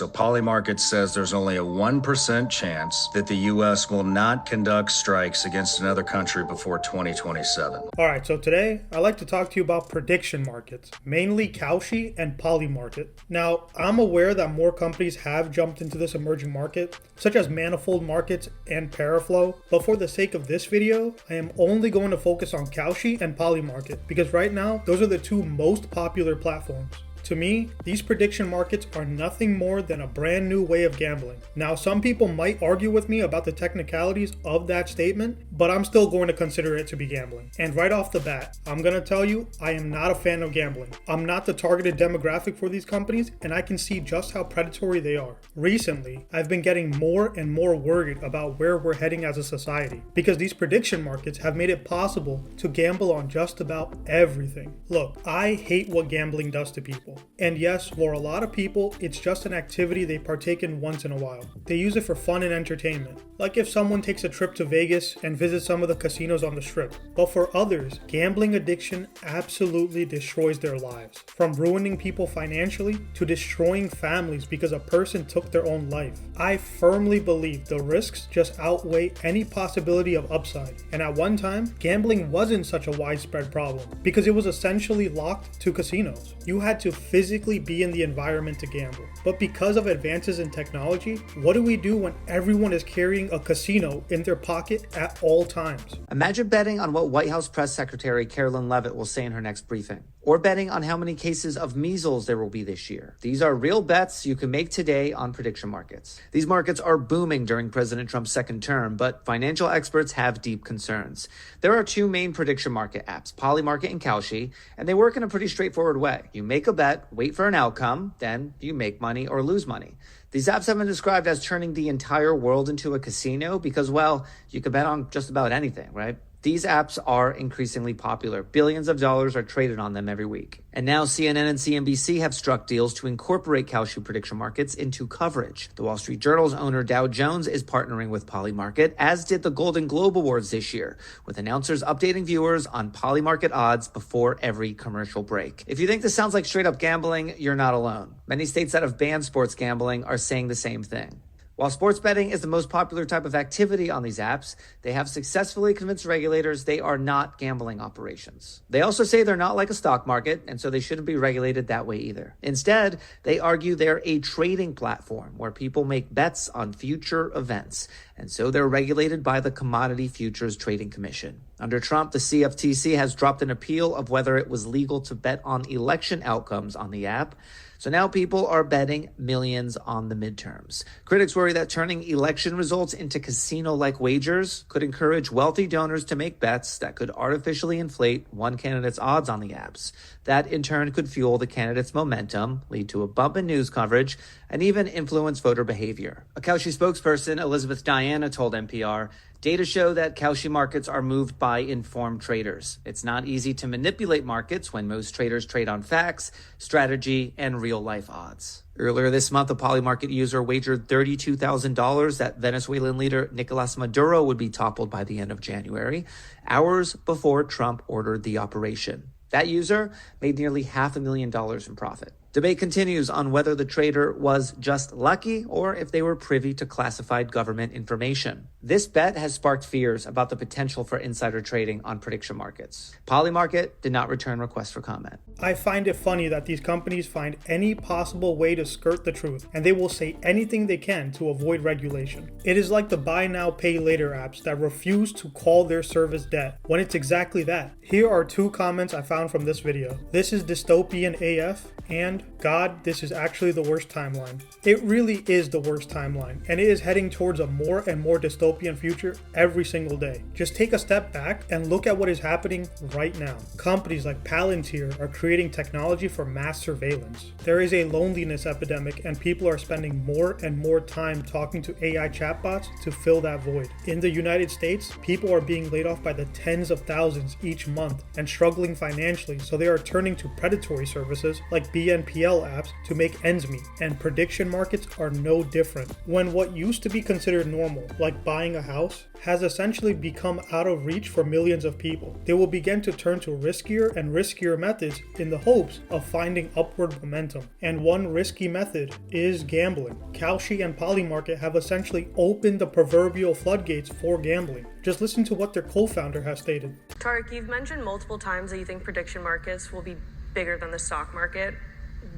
So Polymarket says there's only a 1% chance that the U.S. will not conduct strikes against another country before 2027. Alright, so today I'd like to talk to you about prediction markets, mainly Kalshi and Polymarket. Now, I'm aware that more companies have jumped into this emerging market, such as Manifold Markets and Paraflow, but for the sake of this video, I am only going to focus on Kalshi and Polymarket, because right now, those are the two most popular platforms. To me, these prediction markets are nothing more than a brand new way of gambling. Now, some people might argue with me about the technicalities of that statement, but I'm still going to consider it to be gambling. And right off the bat, I'm going to tell you, I am not a fan of gambling. I'm not the targeted demographic for these companies, and I can see just how predatory they are. Recently, I've been getting more and more worried about where we're heading as a society, because these prediction markets have made it possible to gamble on just about everything. Look, I hate what gambling does to people. And yes, for a lot of people, it's just an activity they partake in once in a while. They use it for fun and entertainment, like if someone takes a trip to Vegas and visits some of the casinos on the strip. But for others, gambling addiction absolutely destroys their lives. From ruining people financially to destroying families because a person took their own life. I firmly believe the risks just outweigh any possibility of upside. And at one time, gambling wasn't such a widespread problem because it was essentially locked to casinos. You had to physically be in the environment to gamble. But because of advances in technology, what do we do when everyone is carrying a casino in their pocket at all times? Imagine betting on what White House Press Secretary Carolyn Leavitt will say in her next briefing, or betting on how many cases of measles there will be this year. These are real bets you can make today on prediction markets. These markets are booming during President Trump's second term, but financial experts have deep concerns. There are two main prediction market apps, Polymarket and Kalshi, and they work in a pretty straightforward way. You make a bet, wait for an outcome, then you make money or lose money. These apps have been described as turning the entire world into a casino because, well, you can bet on just about anything, right? These apps are increasingly popular. Billions of dollars are traded on them every week. And now CNN and CNBC have struck deals to incorporate Kalshi prediction markets into coverage. The Wall Street Journal's owner Dow Jones is partnering with Polymarket, as did the Golden Globe Awards this year, with announcers updating viewers on Polymarket odds before every commercial break. If you think this sounds like straight up gambling, you're not alone. Many states that have banned sports gambling are saying the same thing. While sports betting is the most popular type of activity on these apps, they have successfully convinced regulators they are not gambling operations. They also say they're not like a stock market, and so they shouldn't be regulated that way either. Instead, they argue they're a trading platform where people make bets on future events, and so they're regulated by the Commodity Futures Trading Commission. Under Trump, the CFTC has dropped an appeal of whether it was legal to bet on election outcomes on the app. So now people are betting millions on the midterms. Critics worry that turning election results into casino-like wagers could encourage wealthy donors to make bets that could artificially inflate one candidate's odds on the apps. That in turn could fuel the candidate's momentum, lead to a bump in news coverage, and even influence voter behavior. A Kalshi spokesperson, Elizabeth Diana, told NPR, "Data show that Kalshi markets are moved by informed traders. It's not easy to manipulate markets when most traders trade on facts, strategy, and real-life odds." Earlier this month, a Polymarket user wagered $32,000 that Venezuelan leader Nicolas Maduro would be toppled by the end of January, hours before Trump ordered the operation. That user made nearly $500,000 in profit. Debate continues on whether the trader was just lucky or if they were privy to classified government information. This bet has sparked fears about the potential for insider trading on prediction markets. Polymarket did not return requests for comment. I find it funny that these companies find any possible way to skirt the truth, and they will say anything they can to avoid regulation. It is like the buy now, pay later apps that refuse to call their service debt when it's exactly that. Here are two comments I found from this video. This is dystopian AF, and God, this is actually the worst timeline. It really is the worst timeline, and it is heading towards a more and more dystopian future every single day. Just take a step back and look at what is happening right now. Companies like Palantir are creating technology for mass surveillance. There is a loneliness epidemic, and people are spending more and more time talking to AI chatbots to fill that void. In the United States, people are being laid off by the tens of thousands each month and struggling financially, so they are turning to predatory services like BNP BNPL apps to make ends meet, and prediction markets are no different. When what used to be considered normal, like buying a house, has essentially become out of reach for millions of people, they will begin to turn to riskier and riskier methods in the hopes of finding upward momentum. And one risky method is gambling. Kalshi and Polymarket have essentially opened the proverbial floodgates for gambling. Just listen to what their co-founder has stated. Tarek, you've mentioned multiple times that you think prediction markets will be bigger than the stock market.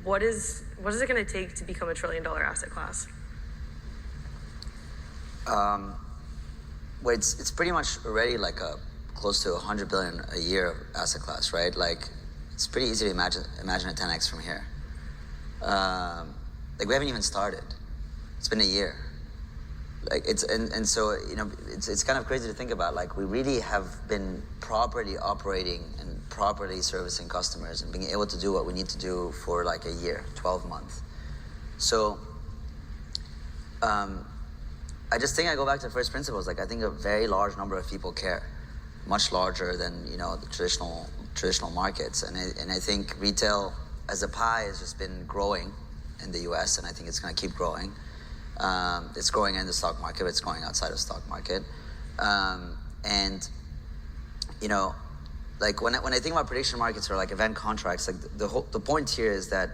What is it going to take to become a $1 trillion asset class? Well, it's pretty much already like a close to 100 billion a year asset class, right? Like, it's pretty easy to imagine a 10x from here. Like, we haven't even started. It's been a year. Like, so it's kind of crazy to think about. Like, we really have been properly operating and properly servicing customers and being able to do what we need to do for like a year, 12 months. So, I just think I go back to first principles. Like, I think a very large number of people care, much larger than the traditional markets. And I think retail as a pie has just been growing in the U.S. and I think it's going to keep growing. It's growing in the stock market, but it's growing outside of stock market. Like when I think about prediction markets or like event contracts, like the point here is that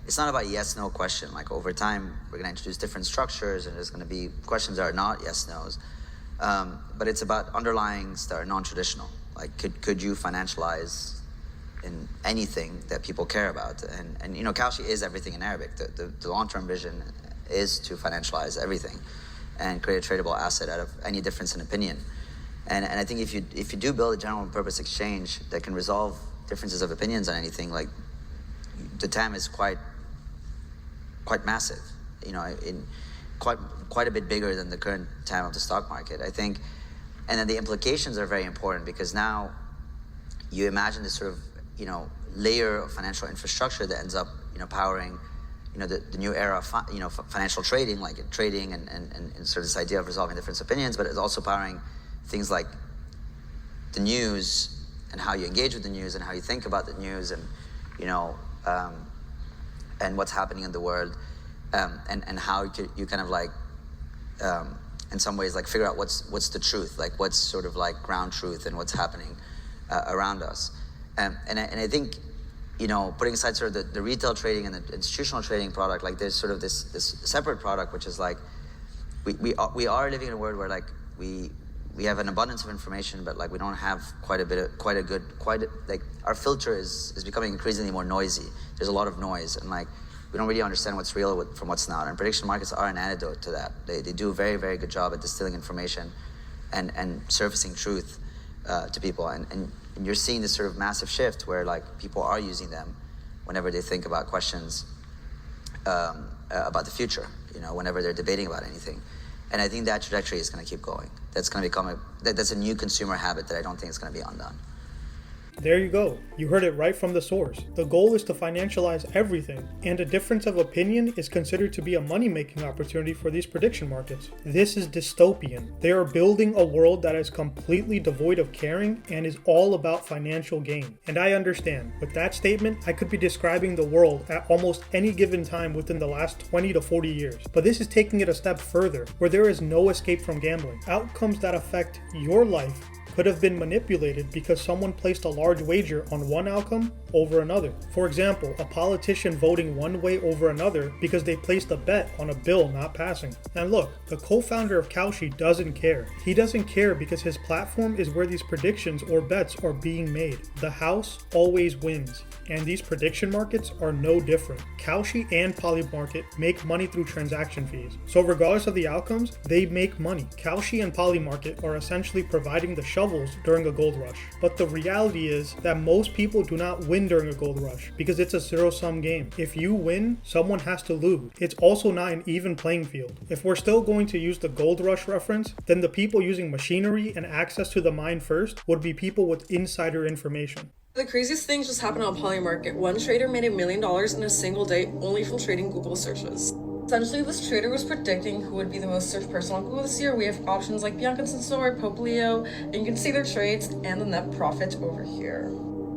it's not about yes/no question. Like, over time, we're going to introduce different structures, and there's going to be questions that are not yes/nos. But it's about underlyings that are non-traditional. Like, could you financialize in anything that people care about? And Kalshi is everything in Arabic. The long-term vision is to financialize everything and create a tradable asset out of any difference in opinion. And I think if you do build a general purpose exchange that can resolve differences of opinions on anything, like, the TAM is quite massive, in quite a bit bigger than the current TAM of the stock market, I think. And then the implications are very important, because now you imagine this sort of layer of financial infrastructure that ends up powering the new era of financial trading, like trading and sort of this idea of resolving different opinions, but it's also powering things like the news and how you engage with the news and how you think about the news and and what's happening in the world, and how you kind of like in some ways like figure out what's the truth, like what's sort of like ground truth and what's happening around us, and I think putting aside sort of the retail trading and the institutional trading product, like there's sort of this separate product, which is like we are living in a world where like we have an abundance of information, but like we don't have like our filter is becoming increasingly more noisy. There's a lot of noise, and like we don't really understand what's real from what's not. And prediction markets are an antidote to that. They do a very, very good job at distilling information and surfacing truth to people. And you're seeing this sort of massive shift where like people are using them whenever they think about questions about the future, whenever they're debating about anything. And I think that trajectory is going to keep going. That's going to become that's a new consumer habit that I don't think is going to be undone. There you go. You heard it right from the source. The goal is to financialize everything, and a difference of opinion is considered to be a money-making opportunity for these prediction markets. This is dystopian. They are building a world that is completely devoid of caring and is all about financial gain. And I understand. With that statement, I could be describing the world at almost any given time within the last 20 to 40 years. But this is taking it a step further, where there is no escape from gambling. Outcomes that affect your life could have been manipulated because someone placed a large wager on one outcome over another. For example, a politician voting one way over another because they placed a bet on a bill not passing. And look, the co-founder of Kalshi doesn't care. He doesn't care because his platform is where these predictions or bets are being made. The house always wins, and these prediction markets are no different. Kalshi and Polymarket make money through transaction fees. So regardless of the outcomes, they make money. Kalshi and Polymarket are essentially providing the shovels during a gold rush. But the reality is that most people do not win during a gold rush because it's a zero-sum game. If you win, someone has to lose. It's also not an even playing field. If we're still going to use the gold rush reference, then the people using machinery and access to the mine first would be people with insider information. The craziest thing just happened on Polymarket. One trader made $1 million in a single day only from trading Google searches. Essentially, this trader was predicting who would be the most searched person on Google this year. We have options like Bianca Sensor, Pope Leo, and you can see their trades and the net profit over here.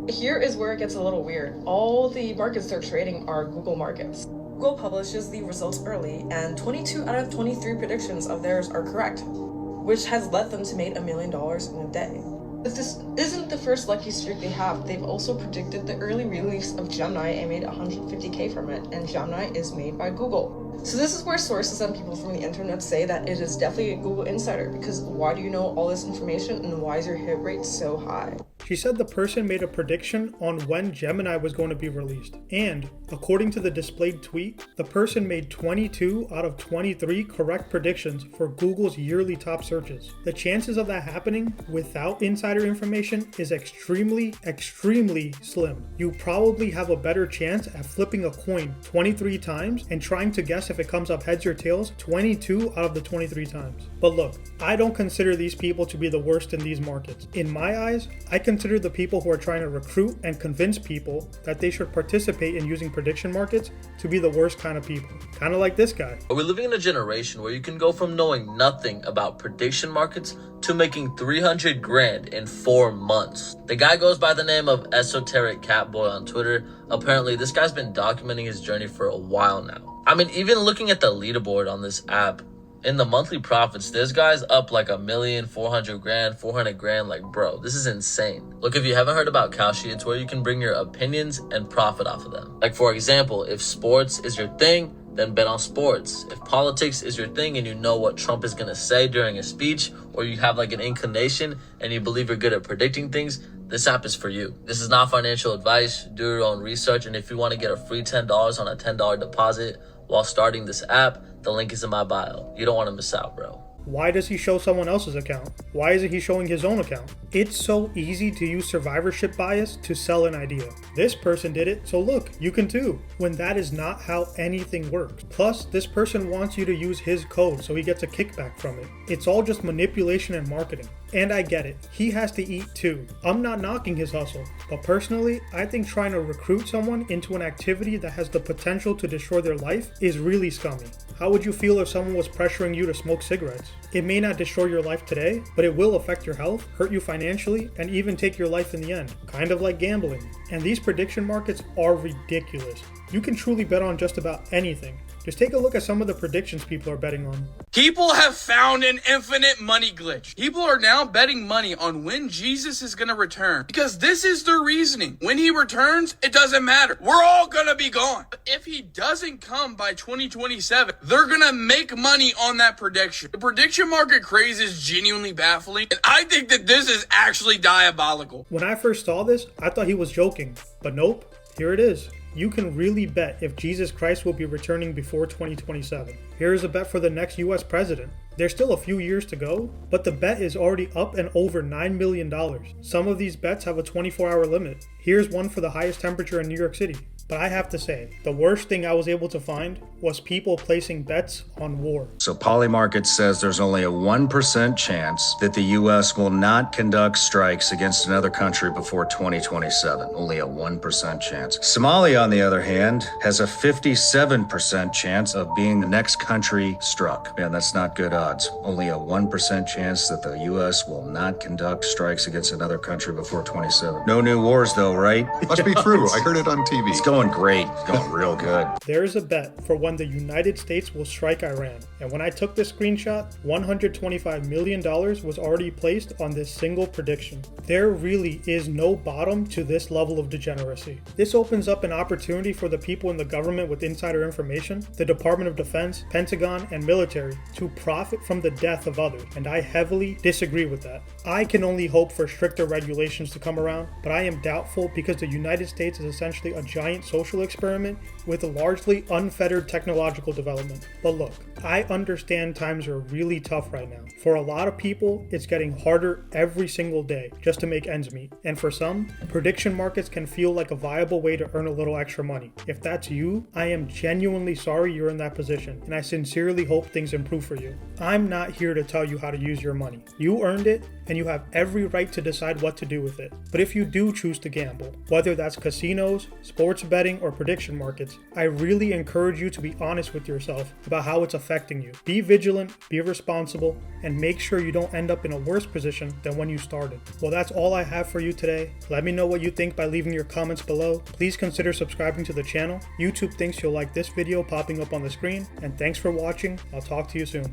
Here is where it gets a little weird. All the markets they're trading are Google markets. Google publishes the results early, and 22 out of 23 predictions of theirs are correct, which has led them to make $1 million in a day. But this isn't the first lucky streak they have. They've also predicted the early release of Gemini and made $150K from it, and Gemini is made by Google. So this is where sources and people from the internet say that it is definitely a Google insider, because why do you know all this information and why is your hit rate so high? She said the person made a prediction on when Gemini was going to be released. And, according to the displayed tweet, the person made 22 out of 23 correct predictions for Google's yearly top searches. The chances of that happening without insider information is extremely slim. You probably have a better chance at flipping a coin 23 times and trying to guess if it comes up heads or tails 22 out of the 23 times. But look, I don't consider these people to be the worst in these markets. In my eyes, I consider the people who are trying to recruit and convince people that they should participate in using prediction markets to be the worst kind of people. Kind of like this guy. Are we living in a generation where you can go from knowing nothing about prediction markets to making 300 grand in 4 months? The guy goes by the name of Esoteric Catboy on Twitter. Apparently, this guy's been documenting his journey for a while now. I mean, even looking at the leaderboard on this app, in the monthly profits, this guy's up like $1 million, 400 grand, 400 grand. Like, bro, this is insane. Look, if you haven't heard about Kalshi, it's where you can bring your opinions and profit off of them. Like, for example, if sports is your thing, then bet on sports. If politics is your thing and you know what Trump is gonna say during a speech, or you have like an inclination and you believe you're good at predicting things, this app is for you. This is not financial advice. Do your own research. And if you want to get a free $10 on a $10 deposit while starting this app, the link is in my bio. You don't want to miss out, bro. Why does he show someone else's account? Why isn't he showing his own account? It's so easy to use survivorship bias to sell an idea. This person did it, so look, you can too. When that is not how anything works. Plus, this person wants you to use his code so he gets a kickback from it. It's all just manipulation and marketing. And I get it, he has to eat too. I'm not knocking his hustle, but personally, I think trying to recruit someone into an activity that has the potential to destroy their life is really scummy. How would you feel if someone was pressuring you to smoke cigarettes? It may not destroy your life today, but it will affect your health, hurt you financially, and even take your life in the end. Kind of like gambling. And these prediction markets are ridiculous. You can truly bet on just about anything. Just take a look at some of the predictions people are betting on. People have found an infinite money glitch. People are now betting money on when Jesus is going to return, because this is their reasoning. When he returns, it doesn't matter. We're all going to be gone. But if he doesn't come by 2027, they're going to make money on that prediction. The prediction market craze is genuinely baffling, and I think that this is actually diabolical. When I first saw this, I thought he was joking, but nope, here it is. You can really bet if Jesus Christ will be returning before 2027. Here's a bet for the next US president. There's still a few years to go, but the bet is already up and over $9 million. Some of these bets have a 24-hour limit. Here's one for the highest temperature in New York City. But I have to say, the worst thing I was able to find was people placing bets on war. So Polymarket says there's only a 1% chance that the U.S. will not conduct strikes against another country before 2027. Only a 1% chance. Somalia, on the other hand, has a 57% chance of being the next country struck. Man, that's not good odds. Only a 1% chance that the U.S. will not conduct strikes against another country before 27. No new wars though, right? Must be true. I heard it on TV. It's going great. It's going real good. There's a bet for when the United States will strike Iran. And when I took this screenshot, $125 million was already placed on this single prediction. There really is no bottom to this level of degeneracy. This opens up an opportunity for the people in the government with insider information, the Department of Defense, Pentagon, and military to profit from the death of others. And I heavily disagree with that. I can only hope for stricter regulations to come around, but I am doubtful because the United States is essentially a giant social experiment with a largely unfettered technological development. But look, I understand times are really tough right now. For a lot of people, it's getting harder every single day just to make ends meet. And for some, prediction markets can feel like a viable way to earn a little extra money. If that's you, I am genuinely sorry you're in that position, and I sincerely hope things improve for you. I'm not here to tell you how to use your money. You earned it, and you have every right to decide what to do with it. But if you do choose to gamble, whether that's casinos, sports betting or prediction markets, I really encourage you to be honest with yourself about how it's affecting you. Be vigilant, be responsible, and make sure you don't end up in a worse position than when you started. Well, that's all I have for you today. Let me know what you think by leaving your comments below. Please consider subscribing to the channel. YouTube thinks you'll like this video popping up on the screen. And thanks for watching. I'll talk to you soon.